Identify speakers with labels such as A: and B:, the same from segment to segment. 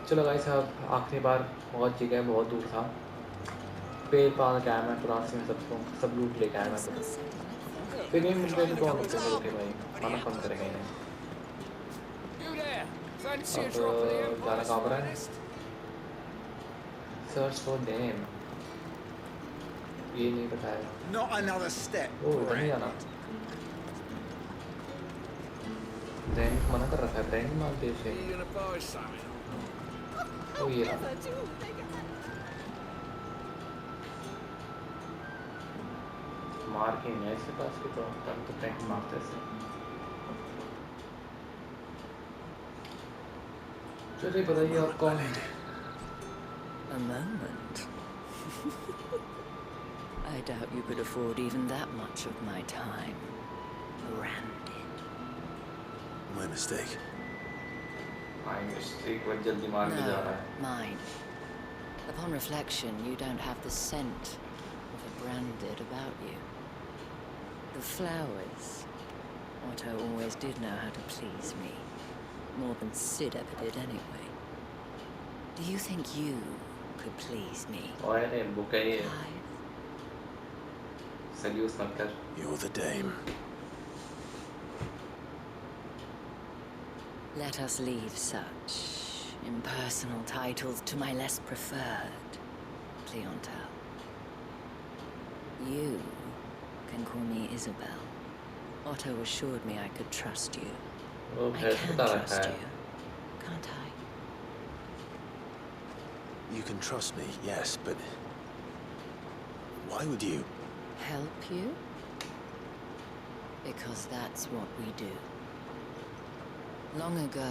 A: चलो गाइस अब आखिरी बार बहुत जगह बहुत दूर था पेड़ पाल के आया मैं तो रास्ते में सब लूट लेके आया मैं तो फिर नहीं मिल रहे थे तो हम लोग कैसे रुके भाई खाना कम करेंगे इन्हें अब जाना कहाँ पर है सर्च फॉर नेम ये नहीं बताया
B: Not another step,
A: ओ इधर नहीं जाना
B: Branded.
A: ब्रांड को मना कर रखा है ब्रांड मानते उसे
C: You gonna buy something?
A: ओ ये रहा मार के नहीं है इसके पास की तो तब तो ब्रांड मारते से चलिए बताइए आप कौन है
D: A moment. I doubt you could afford even that much of my time. Branded.
B: My mistake.
A: I mistake वह जल्दी मार के जा रहा है
D: Mine. Upon reflection, you don't have the scent of a branded about you. The flowers. Otto always did know how to please me. More than Sid ever did anyway. Do you think you could please me?
A: और ये book है ये
D: Clive?
A: Salute मत कर
B: You're the dame.
D: Let us leave such impersonal titles to my less preferred clientele. You can call me Isabel. Otto assured me I could trust you.
A: वो
D: I
A: भैंस
D: can
A: बता रखा
D: trust
A: है
D: you, can't I?
B: You can trust me, yes, but why would you?
D: Help you? Because that's what we do. Long ago,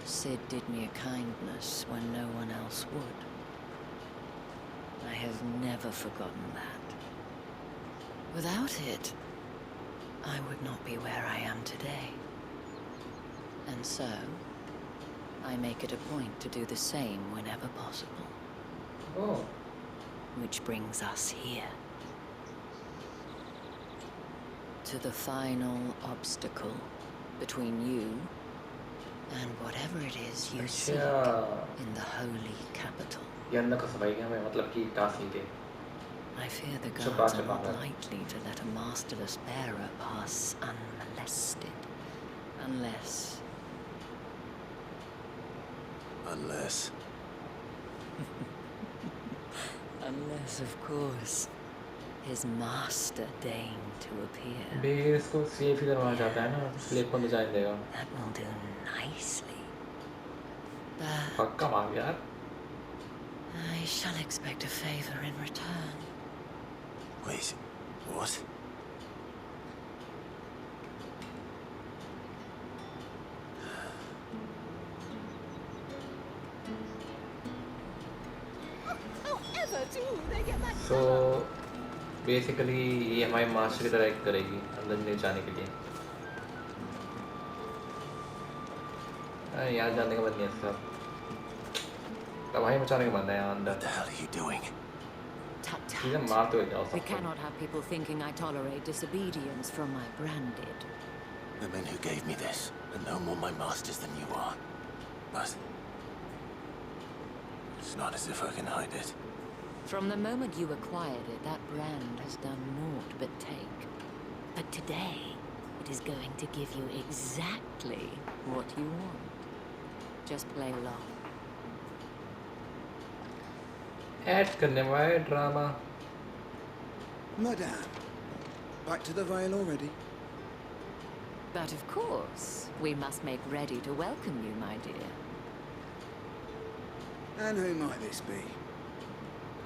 D: Sid did me a kindness when no one else would. I have never forgotten that. Without it, I would not be where I am today. And so, I make it a point to do the same whenever possible.
A: O
D: Which brings us here. To the final obstacle between you and whatever it is you seek
A: अच्छा
D: in the holy capital.
A: ये अंदर का सफाई क्या मैं मतलब कि task नहीं थे
D: I fear the
A: So
D: guards
A: fast
D: are not
A: about that.
D: likely to let a masterless bearer pass unmolested.
B: Unless.
D: Unless, of course, his master deigned to appear.
A: बेर इसको सेफ ही करवाना चाहता है ना इसलिए कौन तो जाने देगा
D: That will do nicely. But
A: पक्का मांग यार
D: I shall expect a favor in return.
B: Wait, what?
A: So basically ये हमारे मास्टर की तरह एक्ट करेगी अंदर ले जाने के लिए यहाँ जाने का मन नहीं है सब तबाही मचाने का मन है यहाँ
B: What
A: अंदर
B: the hell are you doing?
D: Tut
A: सीधे
D: tut.
A: मारते हुए जाओ
D: We
A: सबको
D: cannot have people thinking I tolerate disobedience from my branded.
B: The men who gave me this are no more my masters than you are. But it's not as if I can hide it.
D: From the moment you acquired it, that brand has done naught but take. But today, it is going to give you exactly what you want. Just play along.
A: Add करने वाले drama
E: Madame, back to the Vale already?
D: But of course, we must make ready to welcome you, my dear.
E: And who might this be?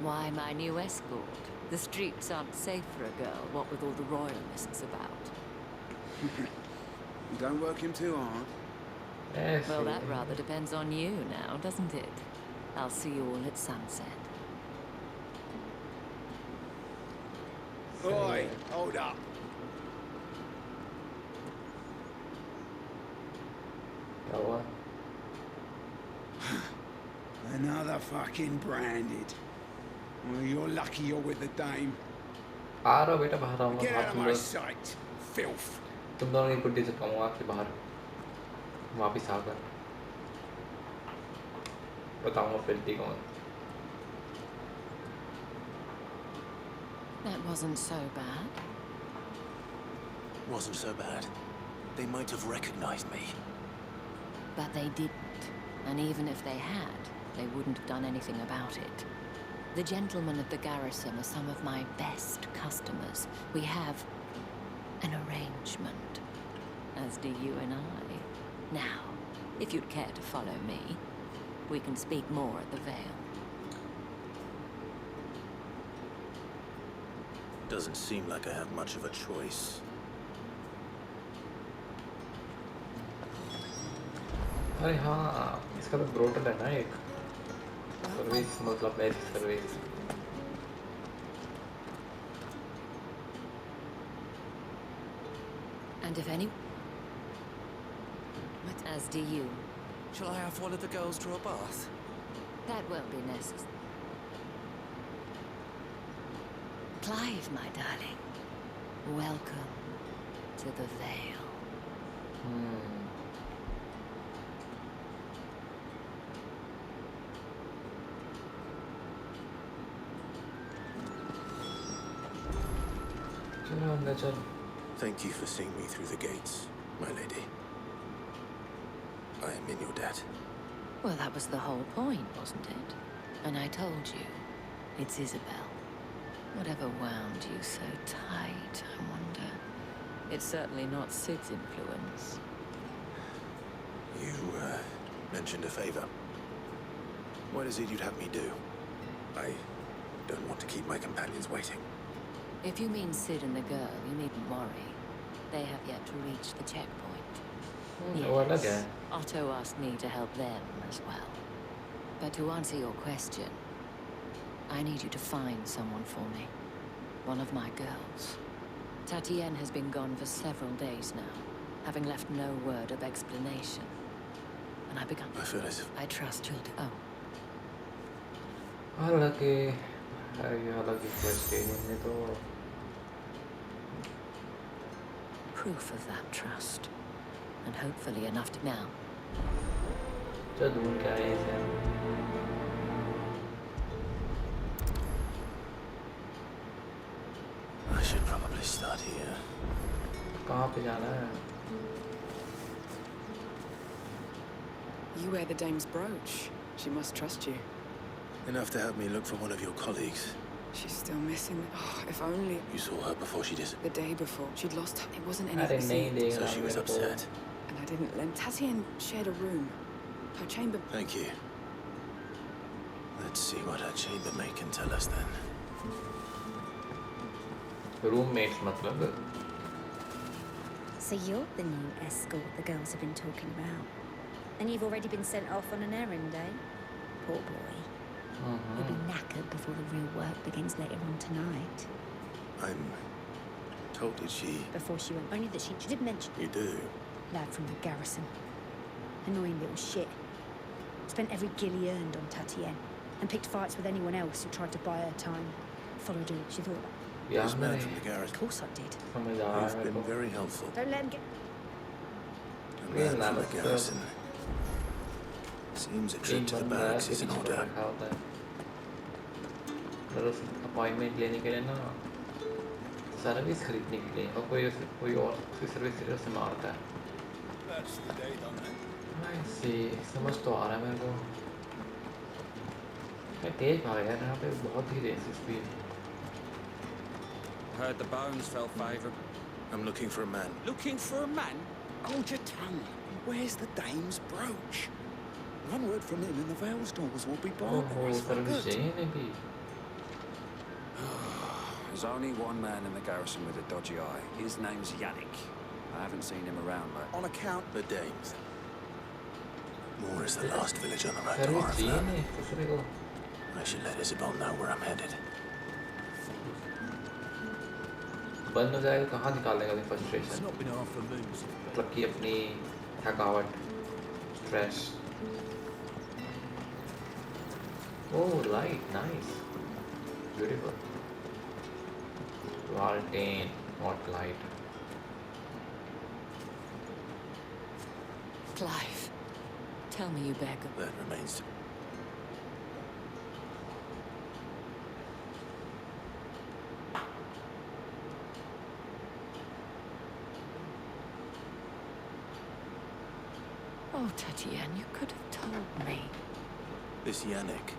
D: Why, my new escort. The streets aren't safe for a girl, what with all the royalists about.
E: Don't work him too hard.
A: ऐसे
D: Well, that rather depends on you now, doesn't it? I'll see you all at sunset.
E: Oi, hold up.
A: क्या हुआ
E: Another fucking branded. Well, you're lucky you're with the dame.
A: आ रहा हूँ बेटा बाहर आऊँगा
E: Get
A: आप
E: out of
A: तुम
E: my
A: लोग
E: sight, filth.
A: तुम दोनों की गुड्डी से पाऊँगा आपके बाहर वापिस आकर बताऊंगा फिल्टी कौन.
D: That wasn't so bad.
B: Wasn't so bad. They might have recognized me.
D: But they didn't. And even if they had, they wouldn't have done anything about it. The gentlemen at the garrison are some of my best customers. We have an arrangement, as do you and I. Now, if you'd care to follow me, we can speak more at the Vale.
B: Doesn't seem like I have much of a choice.
A: अरे हाँ, इसका तो ब्रोटल है ना एक service, मतलब ऐसी service.
D: And if any... As do you.
C: Shall I have one of the girls draw a bath?
D: That won't be necessary. Clive, my darling. Welcome to the Vale.
A: चलो अंदर चल.
B: Thank you for seeing me through the gates, my lady. I am in your debt.
D: Well, that was the whole point, wasn't it? And I told you, it's Isabel. Whatever wound you so tight, I wonder. It's certainly not Sid's influence.
B: You, mentioned a favor. What is it you'd have me do? I don't want to keep my companions waiting.
D: If you mean Sid and the girl, you needn't worry. They have yet to reach the checkpoint.
A: वो अलग है.
D: Otto asked me to help them as well. But to answer your question, I need you to find someone for me. One of my girls. Tatienne has been gone for several days now, having left no word of explanation. And I begun...
B: I feel as if...
D: I trust you'll do... Oh.
A: हालांकि ये अलग ही question है तो
D: Proof of that trust. And hopefully enough to now.
A: चल ढूंढ के आए इसे.
B: I should probably start here.
A: कहाँ पे जाना है?
F: You wear the dame's brooch. She must trust you.
B: Enough to have me look for one of your colleagues.
F: She's still missing. Oh, if only.
B: You saw her before she disappeared.
F: The day before. She'd lost her. It wasn't
A: अरे
F: anything.
A: नहीं देगा.
B: So she was upset.
F: And I didn't lend. Tatienne shared a room. Her chamber.
B: Thank you. Let's see what her chambermaid can tell us then.
A: Roommates मतलब.
G: So you're the new escort the girls have been talking about. And you've already been sent off on an errand, eh? Poor boy. He'll be knackered before the real work begins later on tonight.
B: I'm told that she...
G: Before she went, only that she did mention
B: You do?
G: lad from the garrison. Annoying little shit. Spent every guil he earned on Tatienne. And picked fights with anyone else who tried to buy her time. Followed her, she thought that.
B: This man from the
G: Of
B: garrison.
G: course I did.
A: समझ आ रहा
B: You've
A: है मेरे
B: been
A: को.
B: very helpful.
G: Don't let him get...
B: A man from the garrison. Seems a trip to the barracks is in order.
A: रखा होता है. मतलब appointment लेने के लिए ना सर्विस खरीदने के लिए और कोई और सर्विस से मारता है. ऐसे समझ तो आ रहा है मेरे को. मैं तेज भागा यार यहाँ पे बहुत ही रेसिस भी है.
C: Heard the bones fell favourable.
B: I'm looking for a man.
C: Looking for a man?
E: Hold your tongue. Where's the dame's brooch? One word from him and the Vale's doors will be barred.
A: ओहो service चाहिए नहीं भी.
C: There's only one man in the garrison with a dodgy eye. His name's Yannick. I haven't seen him around lately.
E: On account.
B: The Dames. Moore is the last village on the road to
A: service
B: our
A: चाहिए
B: farm.
A: नहीं दूसरे को.
B: I should let Isabel know where I'm headed.
A: बंद हो जाएगा कहाँ निकालेगा अपनी frustration.
B: not been half a moon since
A: मतलब कि अपनी थकावट, stress. Oh, light, nice, beautiful. Valentine, not light.
D: Clive, tell me you beg.
B: that remains to...
D: Oh, Tatiana, you could have told me.
B: This Yannick.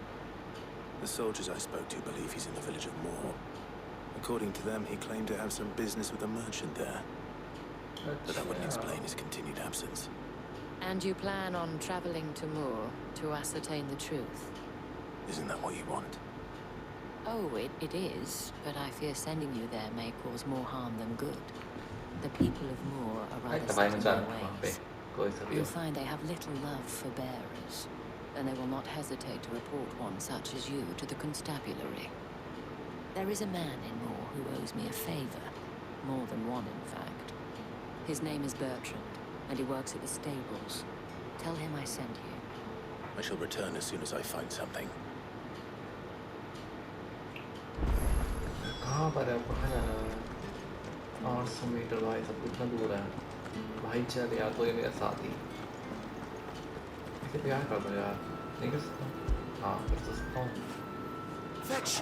B: The soldiers I spoke to believe he's in the village of Moor. According to them, he claimed to have some business with a merchant there. But that wouldn't explain his continued absence.
D: And you plan on traveling to Moor to ascertain the truth?
B: Isn't that what you want?
D: Oh, it is, but I fear sending you there may cause more harm than good. The people of Moor are rather set in their ways. You'll find they have little love for bearers, and they will not hesitate to report one such as you to the constabulary. There is a man in Moor who owes me a favor, more than one in fact. His name is Bertrand, and he works at the stables. Tell him I sent you.
B: I shall return as soon as I find something.
A: कहाँ पर है? कहाँ जाना है? 800 metre भाई, सब कितना दूर है भाई? चल यार, तो ये मेरा साथी। इसे प्यार कर दो यार। नहीं कर सकता? हाँ, कर सकता हूँ।
B: Fetch.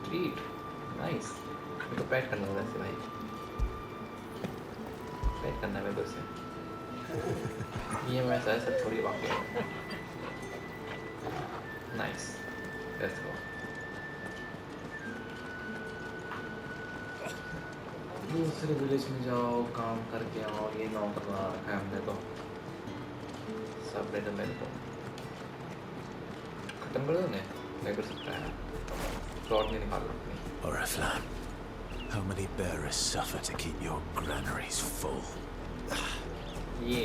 A: Treat, nice. मेरे को पैट करना होगा ऐसे भाई। पैट करना है मेरे को इसे। ये मैं ऐसा थोड़ी वाक़ई है। Nice. Let's go. दूसरे विलेज में जाओ, काम करके आओ, ये नौकर बना रखा है हमने तो। सब ने तो मेरे को खत्म कर दो ने, मैं कर सकता है। प्लॉट नहीं निकाल अपनी।
B: Oriflamme, how many bearers suffer to keep your granaries full?
A: ये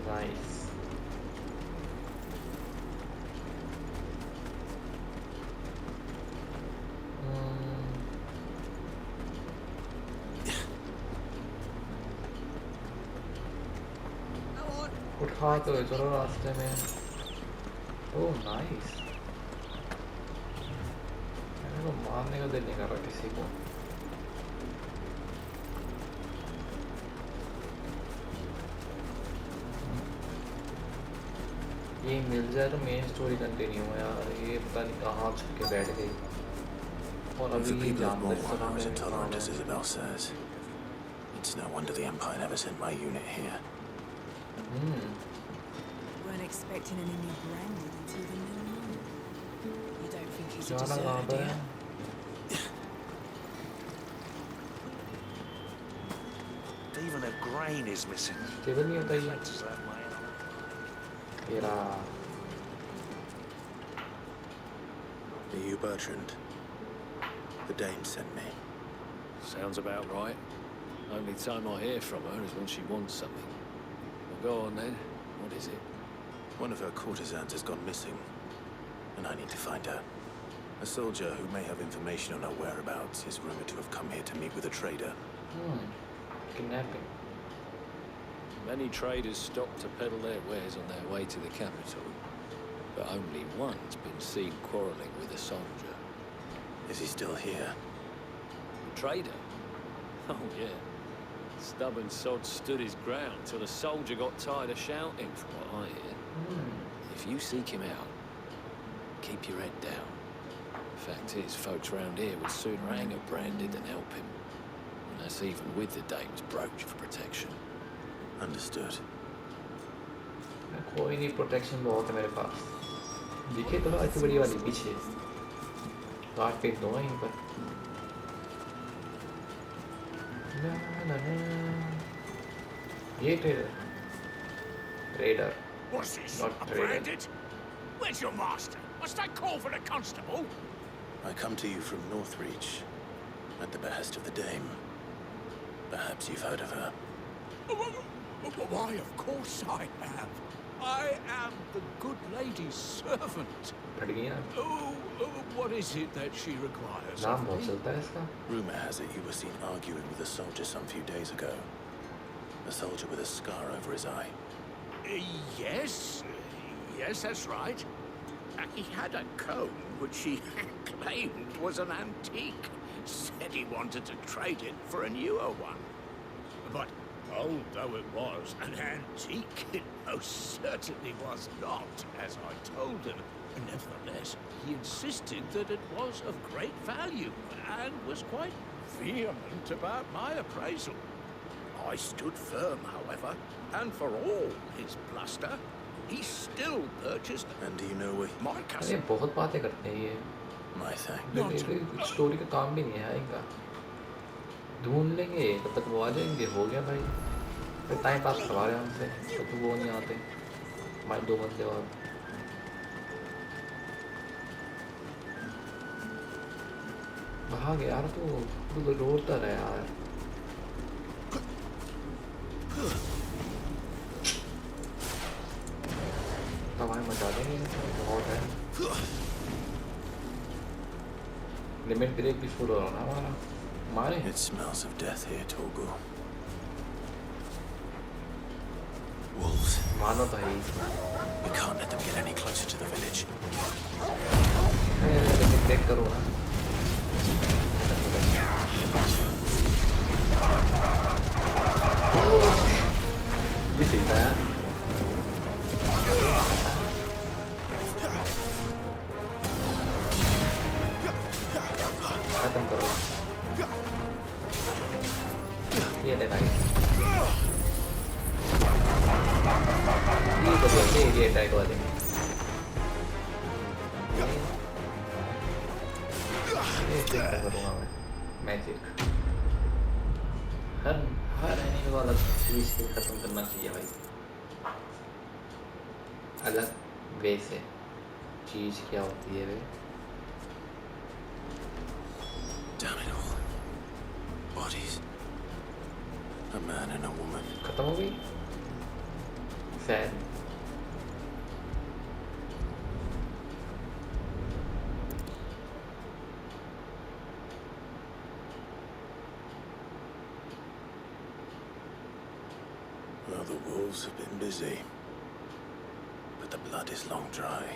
A: nice. उठा तो चलो रास्ते में। Oh nice. मैंने को मारने का दिल नहीं कर रहा किसी को। ये मिल जाए तो मेन स्टोरी कंटिन्यू है यार। ये पता नहीं कहाँ छुप के बैठ गई। और
B: If the
A: अभी
B: people of
A: जानते
B: Moor are as
A: हैं
B: intolerant as Isabel says, it's no wonder the Empire never sent my unit here.
F: Weren't expecting any new branding until the new moon. You don't think he's a
A: जाना कहाँ
F: deserter,
A: पर
F: do
A: है?
F: you?
H: Even a grain is missing.
A: Table नहीं होता ये।
H: Does that my animal?
A: तेरा
B: Are you Bertrand? The Dame sent me.
I: Sounds about right. Only time I hear from her is when she wants something. Well, go on then. What is it?
B: One of her courtesans has gone missing, and I need to find her. A soldier who may have information on her whereabouts is rumored to have come here to meet with a trader.
A: Kidnapping.
I: Many traders stop to peddle their wares on their way to the capital, but only one's been seen quarrelling with a soldier.
B: Is he still here?
I: The trader? Oh, yeah. Stubborn sod stood his ground till the soldier got tired of shouting, from what I hear. If you seek him out, keep your head down. Fact is, folks round here would sooner hang a branded than help him. And that's even with the dame's brooch for protection.
B: Understood.
A: कोई नहीं, protection बहुत है मेरे पास। दिखे तो अच्छी बड़ी वाली पीछे। काट फेंक दो यहीं पर। ना ना ना। ये trader.
H: What's this?
A: Not
H: A
A: traded.
H: branded? Where's your master? What's that call for the constable?
B: I come to you from Northreach, at the behest of the Dame. Perhaps you've heard of her.
H: Why, of course I have. I am the good lady's servant.
A: फट गया।
H: What is it that she requires
A: नाम
H: of
A: बहुत
H: me?
A: चलता है इसका।
B: Rumor has it you were seen arguing with a soldier some few days ago. A soldier with a scar over his eye.
H: Yes, that's right. He had a comb which he claimed was an antique. Said he wanted to trade it for a newer one. But old though it was, an antique it most certainly was not, as I told him. Nevertheless, he insisted that it was of great value and was quite vehement about my appraisal. I stood firm, however, and for all his bluster, he still purchased.
B: And do you know where
H: my
A: अरे
H: cousin?
A: बहुत बातें करते हैं ये,
B: my thanks?
A: कुछ story का काम भी नहीं है इनका। ढूंढ लेंगे तब तक वो आ जाएंगे, हो गया भाई। फिर टाइम पास करवा रहे हैं हमसे, तब तक वो नहीं आते हमारे 2 बंदे और। भाग यार तू रोता रहा यार। तबाही मचा देंगे, बहुत है। लिमिट ब्रेक भी फुल हो रहा ना हमारा, मारे।
B: It smells of death here, Torgo. Wolves.
A: मानो भाई।
B: We can't let them get any closer to the village.
A: Limit break करो ना। ये ठीक है यार। खत्म करो ये ले भाई, ये अटैक वाले ये चेक करूँगा मैं मैजिक। हर एनिमी वाला चीज़ को खत्म करना चाहिए भाई, अलग वे से। चीज़ क्या होती है वे?
B: Damn it all. Bodies. A man and a woman.
A: खत्म हो गई? Sad.
B: Well, the wolves have been busy, but the blood is long dry.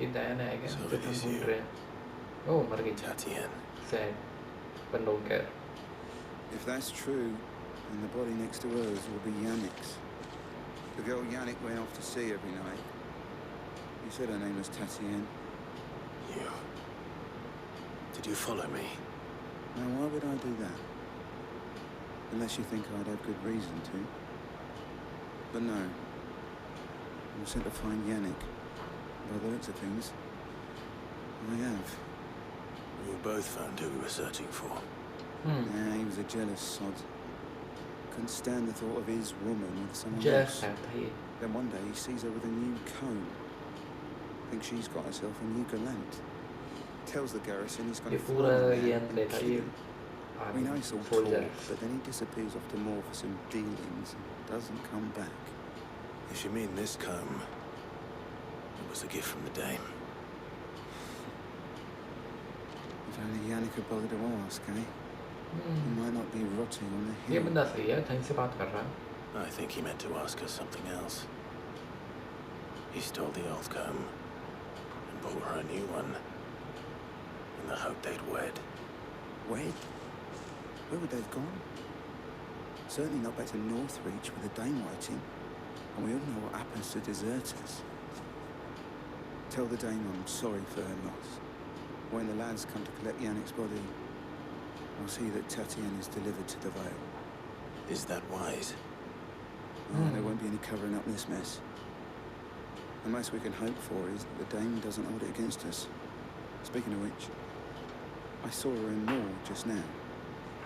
A: ये डायना है क्या?
B: So
A: जो
B: it
A: तुम
B: is
A: ढूंढ
B: you.
A: रहे हैं। ओह मर गई।
B: Tatian.
A: Sad, but don't care।
E: If that's true, then the body next to hers will be Yannick's. The girl Yannick went off to sea every night. You said her name was Tatian.
B: You. Did you follow me?
E: Now, why would I do that? Unless you think I'd have good reason to. But no. I'm sent to find Yannick. By the looks of things, I have.
B: We both found who we were searching for.
E: Yeah, he was a jealous sod. Couldn't stand the thought of his woman with someone
A: Jealous
E: else.
A: है ये।
E: Then one day he sees her with a new comb. Thinks she's got herself a new gallant. Tells the garrison he's going
A: ये
E: to
A: पूरा
E: find
A: ये
E: her
A: अंत
E: and
A: लेता
E: kill
A: ये।
E: him. We know it's all
A: soldier.
E: talk, but then he disappears off to more for some dealings and doesn't come back.
B: If you mean this comb, it was a gift from the dame.
E: If only Yannick had bothered to ask, eh? He might not be rotting on the
A: ये
E: hill.
A: बंदा सही है, ढंग से बात कर रहा है।
B: I think he meant to ask us something else. He stole the old comb and bought her a new one in the hope they'd wed.
E: Wed? Where would they have gone? Certainly not back to Northreach with the Dane waiting. And we all know what happens to deserters. Tell the Dame I'm sorry for her loss. When the lads come to collect Yannick's body, I'll see that Tatian is delivered to the Vale.
B: Is that wise?
E: Oh, there won't be any covering up this mess. The most we can hope for is that the Dame doesn't hold it against us. Speaking of which, I saw her in Moor just now.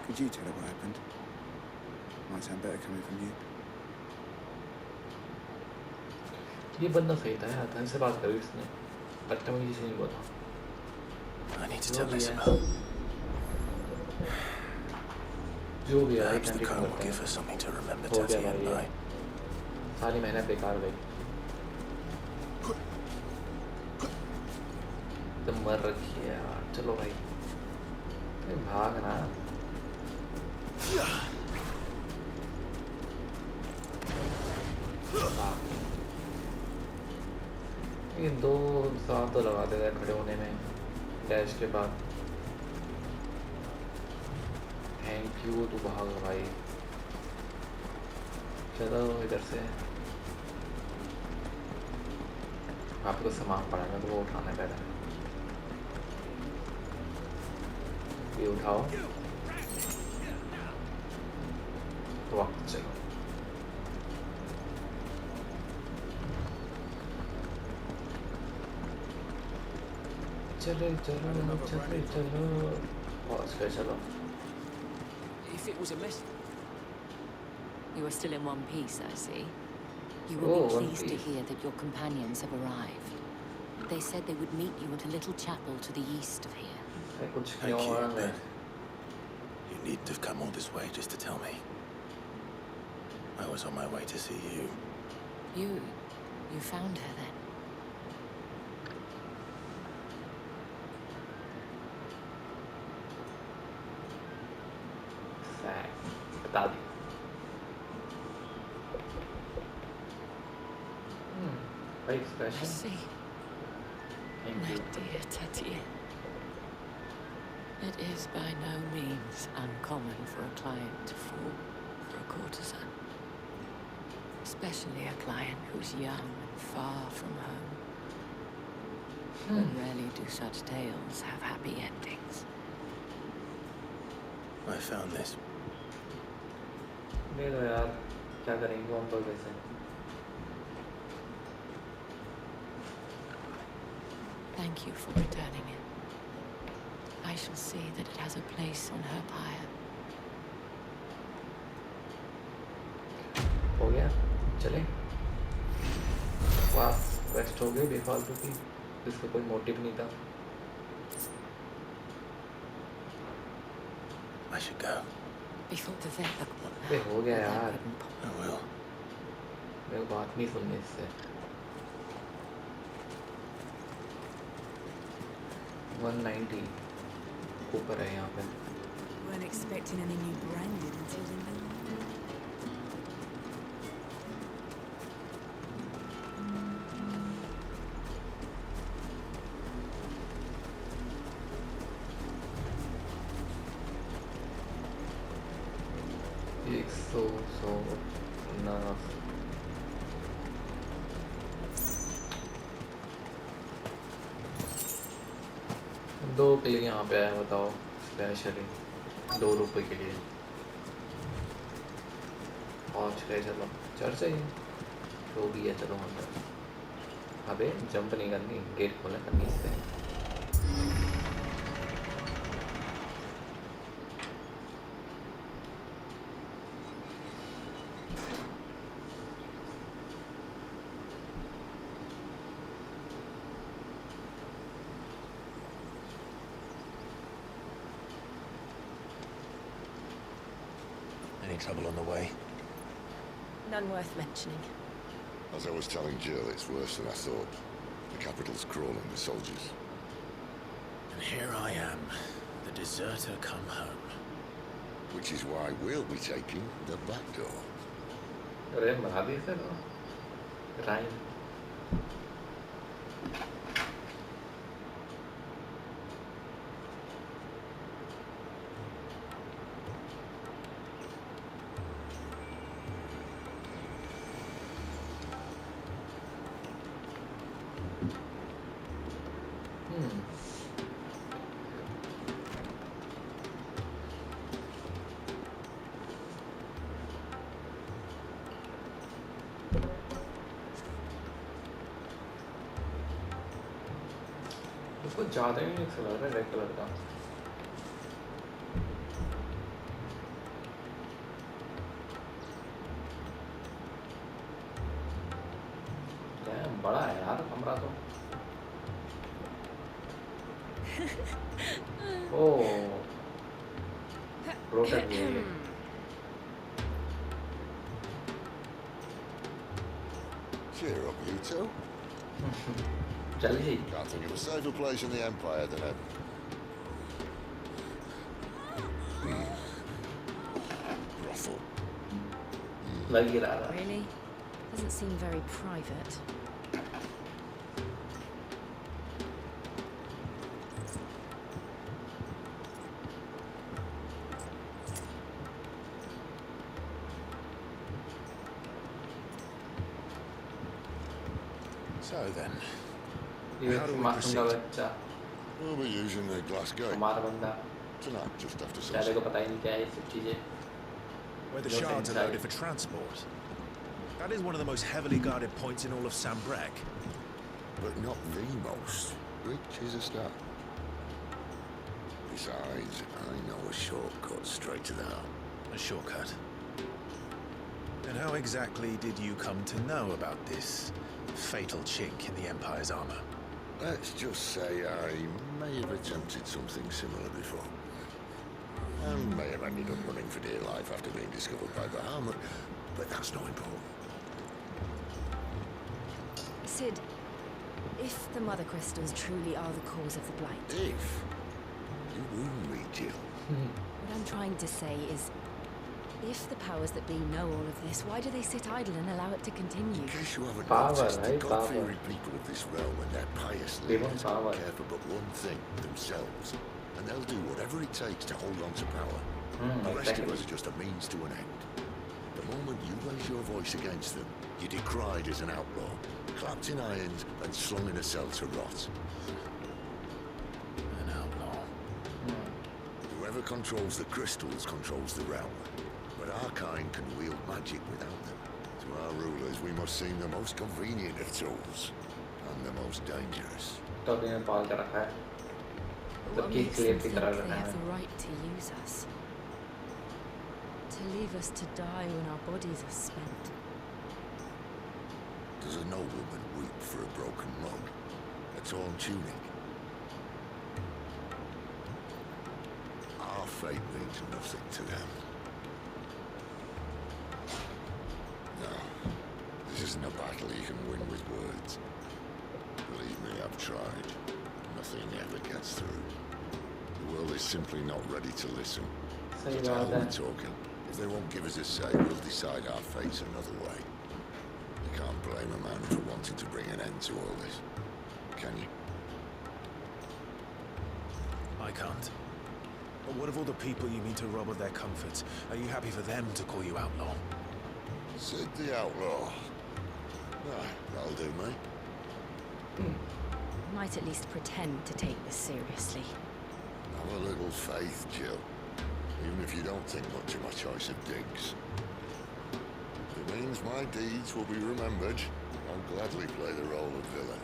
E: Could you tell her what happened? Might sound better coming from you.
A: ये बंदा सही था यार, ढंग से बात करी उसने, बदतमीजी से नहीं बोला।
B: I need to
A: जो
B: tell
A: भी है,
B: Isabel.
A: जो भी है,
B: Perhaps the
A: continue
B: comb will
A: करते
B: give
A: हैं।
B: her something to remember
A: हो गया
B: Tatian
A: भाई
B: by.
A: ये, सारी मेहनत बेकार गई। तुम मर रखी है यार, चलो भाई, अरे भाग ना। ये 2 साल तो लगा देगा खड़े होने में डैश के बाद। थैंक यू, तू भाग भाई। चलो इधर से आपको सामान पड़ा है तो वो उठाना है पहले ये उठाओ तो वक्त चलो चलो चलो चलो चलो पहुंच गए चलो
C: If it was a mess...
D: You are still in one piece, I see. You
A: Oh,
D: will be
A: One
D: pleased to
A: Piece.
D: hear that your companions have arrived. They said they would meet you at a little chapel to the east of here.
A: अरे कुछ
B: Thank
A: क्यों
B: you,
A: हो रहा है
B: but you needn't have come all this way just to tell me. I was on my way to see you.
D: You found her then?
A: बता दी भाई
D: I
A: special
D: see.
A: Thank
D: My
A: you
D: dear Tatier. It is by no means uncommon for a client to fall for a courtesan. Especially a client who's young and far from home. But rarely do such tales have happy endings.
B: I found this.
A: ले लो यार क्या करेंगे हम तो वैसे
D: Thank you for returning it. I shall see that it has a place on her pyre.
A: हो गया चले वाह वेस्ट हो गई बेफालतू की जिसका कोई मोटिव नहीं था
B: I should go.
D: Before the vet
A: अबे हो गया यार
B: I will.
A: मेरे को बात नहीं सुननी इससे 190 ऊपर है यहाँ पे
F: Weren't expecting any new branding until the new one.
A: एक सौ ना दो के लिए यहाँ पे आया बताओ स्पेशली 2 रुपए के लिए पहुँच गए चलो चढ़ जाइए जो भी है चलो अंदर अबे जंप नहीं करनी गेट खोला करनी इससे
B: Any trouble on the way?
D: None worth mentioning.
J: As I was telling Jill, it's worse than I thought. The capital's crawling with soldiers.
B: And here I am, the deserter come home.
J: Which is why we'll be taking the back door.
A: अरे बना दी इसे तो rhyme कुछ ज़्यादा ही mix लग रहा है red colour का डैम बड़ा है यार कमरा तो ओह प्रोटेक्ट भी है
J: Cheer up, you two.
A: चलिए
J: Can't think of a safer place in the Empire than a... brothel.
A: लग ही रहा था
G: Really? Doesn't seem very private.
B: So then,
A: ये
B: how do we
A: मासूम का
B: proceed?
A: बच्चा
J: We'll be using the glass gate
A: हमारा बंदा
J: tonight, just after
A: शायद
J: sunset.
A: को पता ही नहीं क्या है ये सब चीजें
B: Where the
A: No
B: shards are
A: inside.
B: loaded for transport. That is one of the most heavily guarded points in all of Sambrec.
J: But not the most, which is a start. Besides, I know a shortcut straight to the heart.
B: A shortcut. And how exactly did you come to know about this fatal chink in the Empire's armor?
J: Let's just say I may have attempted something similar before. And may have ended up running for dear life after being discovered by Bahamut, but that's not important.
F: Sid, if the Mother Crystals truly are the cause of the Blight,
J: If you wound me, Jill.
F: what I'm trying to say is, if the powers that be know all of this, why do they sit idle and allow it to continue?
J: In case you haven't
A: Power,
J: noticed, the
A: right?
J: God-fearing people of this realm and their pious
A: They want
J: leaders
A: power.
J: care for but one thing, themselves. And they'll do whatever it takes to hold on to power. The rest of
A: exactly.
J: us are just a means to an end. The moment you raise your voice against them, you're decried as an outlaw, clapped in irons and slung in a cell to rot.
B: An outlaw.
J: Whoever controls the crystals controls the realm. But our kind can wield magic without them. To our rulers, we must seem the most convenient of tools, and the most dangerous.
A: तो अभी मैं पाल कर रखा है
F: What
A: सबकी
F: makes
A: clear
F: them
A: की
F: think
A: तरह
F: they
A: रखा
F: have
A: है
F: the right to use us? To leave us to die when our bodies are spent?
J: Does a nobleman weep for a broken mug? A torn tunic? Our fate means nothing to them. No, this isn't a battle you can win with words. Believe me, I've tried. Nothing ever gets through. The world is simply not ready to listen.
A: सही
J: To hell
A: बात है
J: we're talking. If they won't give us a say, we'll decide our fates another way. You can't blame a man for wanting to bring an end to all this, can you?
B: I can't. But what of all the people you mean to rob of their comforts? Are you happy for them to call you outlaw?
J: Sid the outlaw. Ah, that'll do, mate.
F: Might at least pretend to take this seriously.
J: Have a little faith, Jill. Even if you don't think much of my choice of digs. If it means my deeds will be remembered, I'll gladly play the role of villain.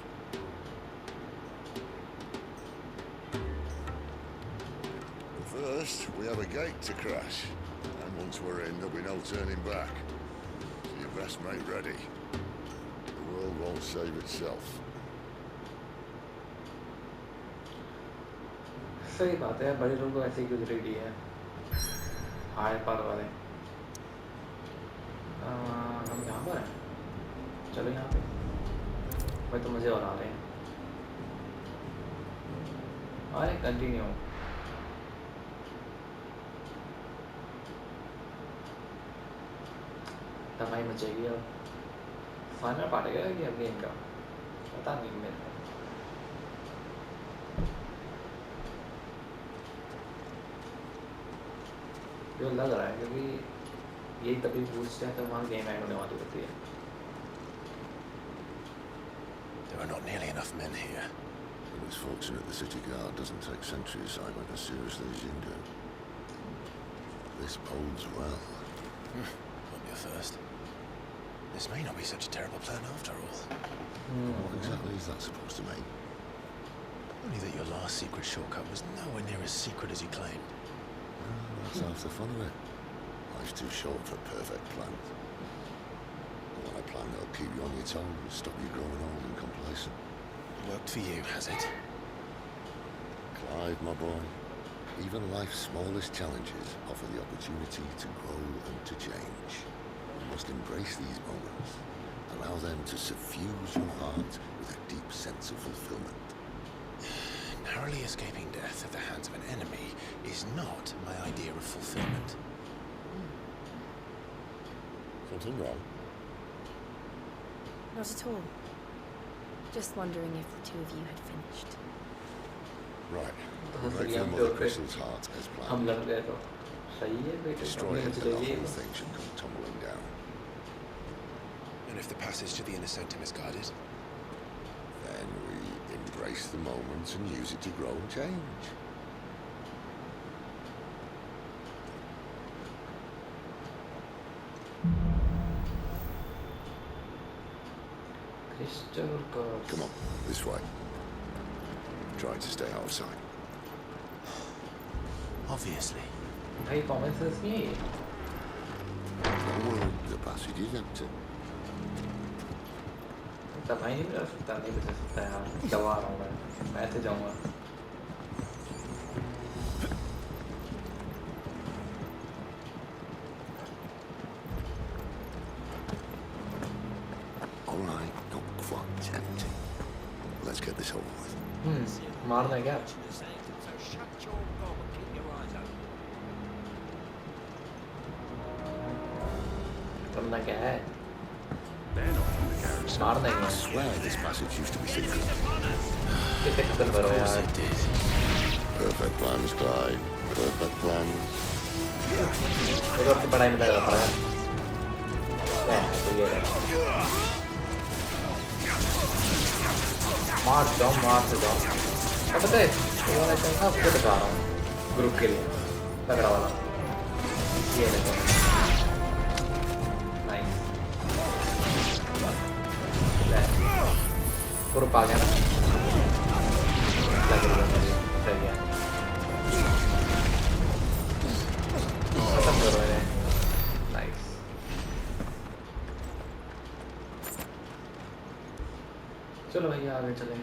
J: But first, we have a gate to crash. And once we're in, there'll be no turning back. So you best make ready. The world won't save itself.
A: सही बात है बड़े लोगों को ऐसे क्यों ready है हाय पार वाले हम यहाँ पर हैं चलो यहाँ पे भाई तो मज़े और आ रहे हैं आए कंटिन्यू तबाही मचेगी अब फाइनल पार्ट है क्या अब गेम का पता नहीं मेरे को जो लग रहा है क्योंकि यही तभी पूछते हैं तो वहाँ गेम एंड होने वाली होती है
B: There are not nearly enough men here.
J: It was fortunate the city guard doesn't take sentry assignment as seriously as you do. This bodes well.
B: Won't be a first. This may not be such a terrible plan after all.
J: What exactly is that supposed to mean?
B: Only that your last secret shortcut was nowhere near as secret as you claimed.
J: Well, that's half the fun of it. Life's too short for perfect plans. I want a plan that'll keep you on your toes, stop you growing old and complacent.
B: Worked for you, has it?
J: Clive, my boy, even life's smallest challenges offer the opportunity to grow and to change. You must embrace these moments. Allow them to suffuse your heart with a deep sense of fulfillment.
B: Narrowly escaping death at the hands of an enemy is not my idea of fulfillment.
J: Something wrong?
F: Not at all. Just wondering if the two of you had finished.
J: Right.
A: हाँ,
J: Break
A: सही
J: your
A: हम
J: mother
A: तो
J: crystal's heart as
A: हम
J: planned.
A: लग गए तो सही है बेटे
J: Destroy
A: हमने
J: it,
A: मुझे
J: and the
A: चाहिए
J: whole thing should come tumbling down.
B: And if the passage to the inner sanctum is guarded?
J: Then we embrace the moment and use it to grow and change.
A: Crystal curves.
J: Come on, this way. Try to stay out of sight.
B: Obviously.
A: भाई promises नहीं है ये.
J: Well, the passage is empty.
A: तब भाई नहीं बचा सकता, नहीं बचा सकता यार. दबा रहा हूँ मैं ऐसे जाऊँगा.
J: All right, not quite empty. Let's get this over with.
A: मारना है क्या? करना क्या है? मारना ही
J: I
A: है.
J: swear this passage used to be secret.
A: किसे खत्म करो यार.
J: Perfect plans, Clyde. Perfect plans.
A: वो तो अपनी पढ़ाई में लगा पड़ा है. तो ये है. मार जाओ. अब पता है वो मैं चाहता हूँ आपको बता रहा हूँ ग्रुप के लिए तगड़ा वाला ये देखो नाइस ग्रुप आ गया ना लग रहा है सही है खत्म करो इन्हें नाइस चलो भैया आगे चलें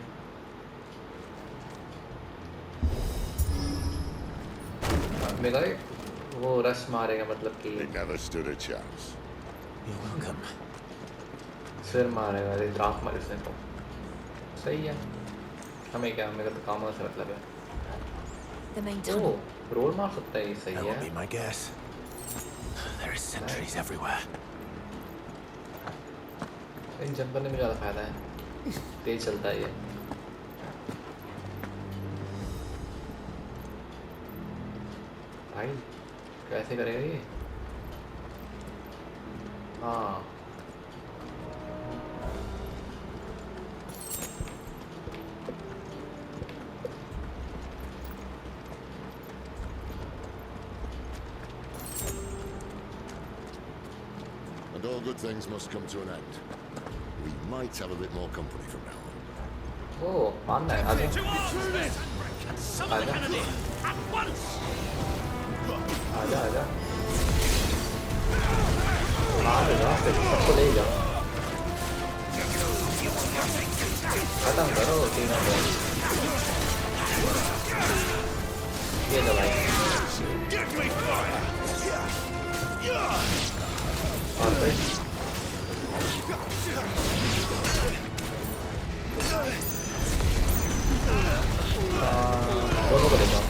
A: मेरा वो रश मारेगा मतलब कि
J: They never stood a chance.
B: You're welcome.
A: सिर मारेगा ये ड्राफ मारे इसने तो सही है हमें क्या मेरा तो काम से मतलब है
F: The main
A: ओ
F: tunnel.
A: रोल मार सकता है ये सही
B: That would be
A: है
B: my guess. There are sentries everywhere.
A: In jump करने में ज़्यादा फायदा है तेज चलता है ये भाई कैसे करेगा ये हाँ
J: And all good things must come to an end. We might have a bit more company from now on.
A: ओ मानना है आगे
H: To arms, men! Summon the Cannonier! At once!
A: आजा आजा मारेगा फिर सबको ले जाओ खत्म करो तीनों को ये लो भाई
H: Give me fire!
A: और फिर दोनों को लेता हूँ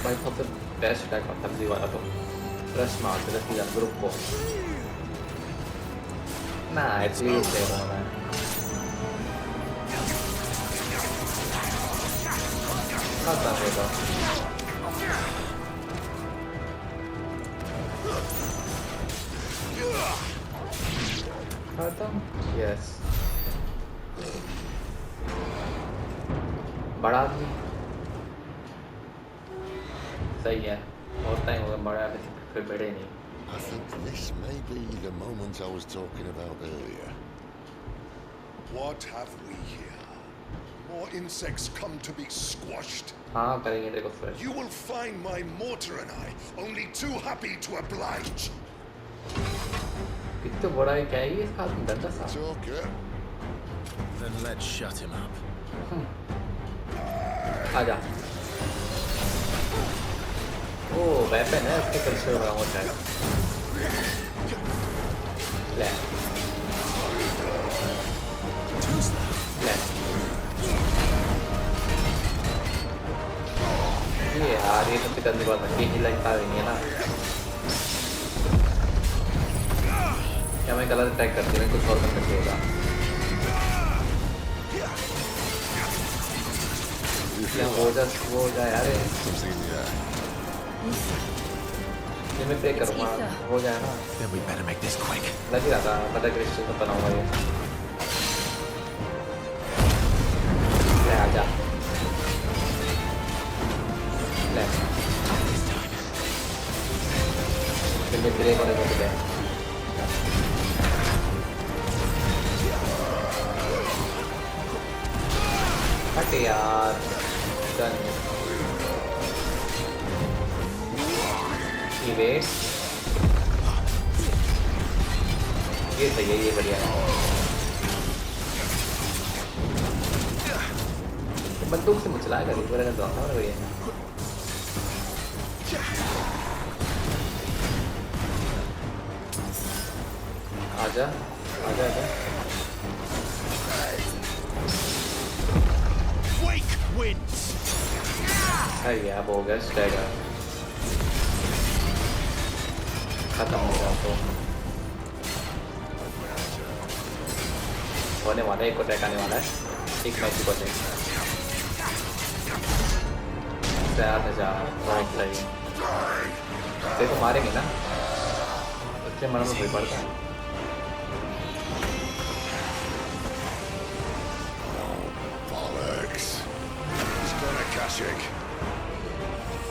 A: भाई सबसे बेस्ट अटैक सब्जी वाला तो रश मारते रश किया ग्रुप को ना एटलीस्ट ले रहा हूँ मैं खत्म है तो खत्म यस बड़ा आदमी सही है बहुत टाइम हो गया बड़ा फिर बड़े नहीं
J: I think this may be the moment I was talking about earlier.
K: What have we here? More insects come to be squashed.
A: हाँ करेंगे देखो फिर
K: You will find my mortar and I only too happy to oblige.
A: कितना बड़ा है क्या है ये इसका आदमी डंडा सा
J: It's okay.
B: Then let's shut him up.
A: आजा ओ वेपन है उसके कल्चर वाला होता है ले ले ये यार ये तो करने वाला है ये लगता नहीं है ना क्या मैं गलत अटैक करती हूँ कुछ और करना चाहिए या हो जा यार
J: Something in the air.
A: ये मैं पे करूँगा हो जाए ना
B: Then we better make this quick.
A: लग ही रहा था पता क्रिस्टल का बना हुआ ये एक और बच गए। हट यार, डन। ये सही है, ये बढ़िया है। बंदूक से मुचलाएगा नहीं, पूरा गंदा होता है भैया। आजा आजा आजा। अरे यार वो हो गया, स्टैगर खत्म हो गया। तो होने वाला है, एक अटैक आने वाला है, एक मैच को अटैक। 7000 बहुत सही। देखो मारेंगे ना, उससे मरना तो कोई पड़ता है।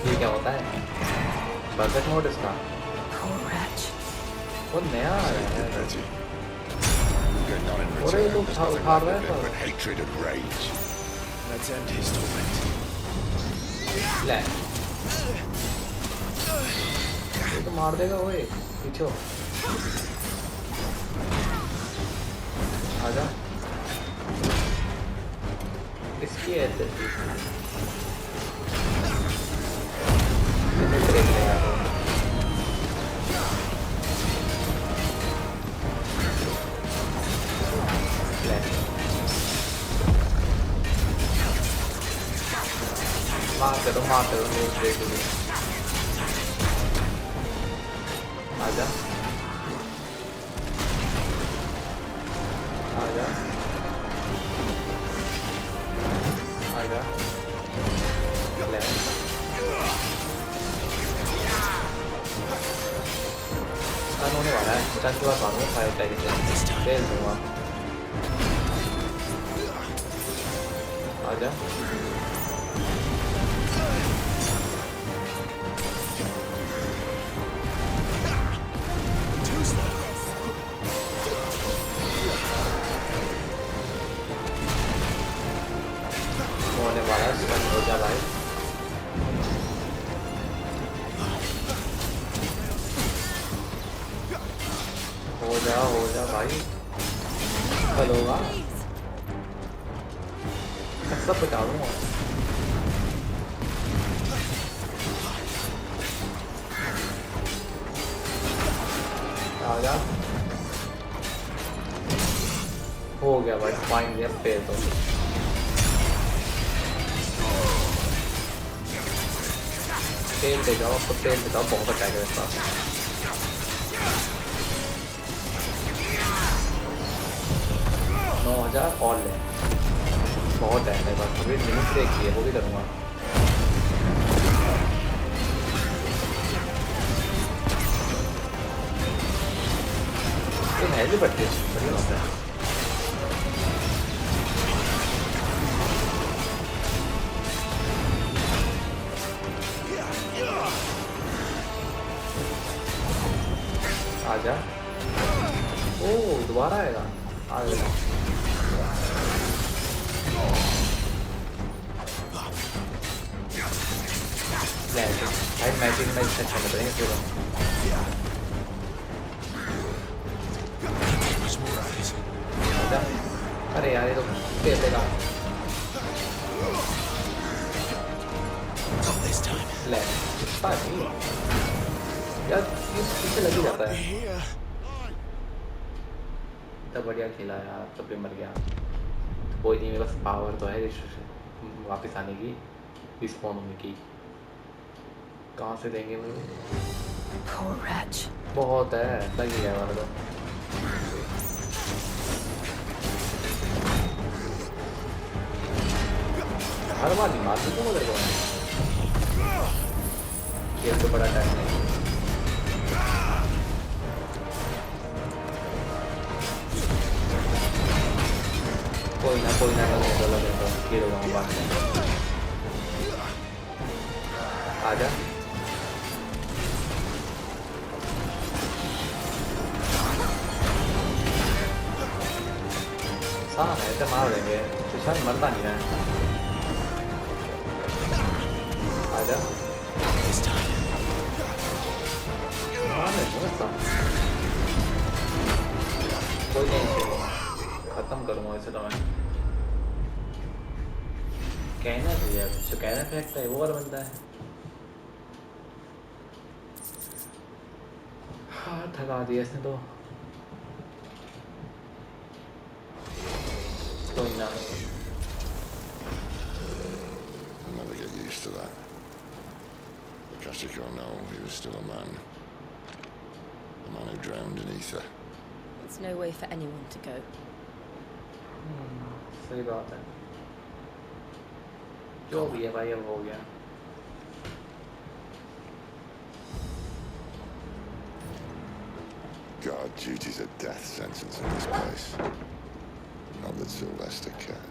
A: ये क्या होता है? बजट मोड इसका वो नया है। और ये लोग उठा रहे हैं ले, ये तो मार देगा वो। पीछे आजा, इसकी ऐसे मार करो आजा आजा आजा ले। स्टन होने वाला है, स्टन के बाद मारूंगा फायर टैग से फेल दूंगा। आजा होने वाला है, स्टन हो जा भाई। हो जा भाई, कल होगा, मैं सब बता दूंगा। आजा, हो गया भाई, फाइन गया पे तो। तेल दे जाओ, आपको तेल दे जाओ, बहुत अटैक है इसका। 9000 और ले, बहुत है मेरे पास। अभी लिमिट ब्रेक की है, वो भी करूँगा। है भी बढ़ती बढ़िया होता है। आजा, ओ दोबारा आएगा, आ गया। भाई मैचिंग में इससे अच्छा लग रहा है पूरा। अरे यार ये तो देगा ले यार, इससे लग ही जाता है। इतना बढ़िया खेला यार, तब भी मर गया। कोई नहीं, मेरे पास पावर तो है वापस आने की, रिस्पॉन होने की। कहाँ से देंगे मुझे? बहुत है, लग ही गया हमारा तो। हर बार नहीं मारते तो मेरे को, ये तो बड़ा टाइम है। कोई ना लगे तो खेल रहा हूँ बात में। आजा आसान है, ऐसे मार देंगे। दुश्मन मरता नहीं है। आजा। मार दे ऐसा। कोई नहीं, खत्म करूँगा इसे तो मैं। कहना चाहिए, जो कहना फेंकता है वो वाला बंदा है। हाँ, थका दिया इसने तो। कोई ना।
J: I'll never get used to that. Kasich or no, he was still a man. A man who drowned in ether.
F: It's no way for anyone to go.
A: सही बात है। जो भी है भाई अब हो गया।
J: Guard duty's a death sentence in this place. Not that Sylvester cared.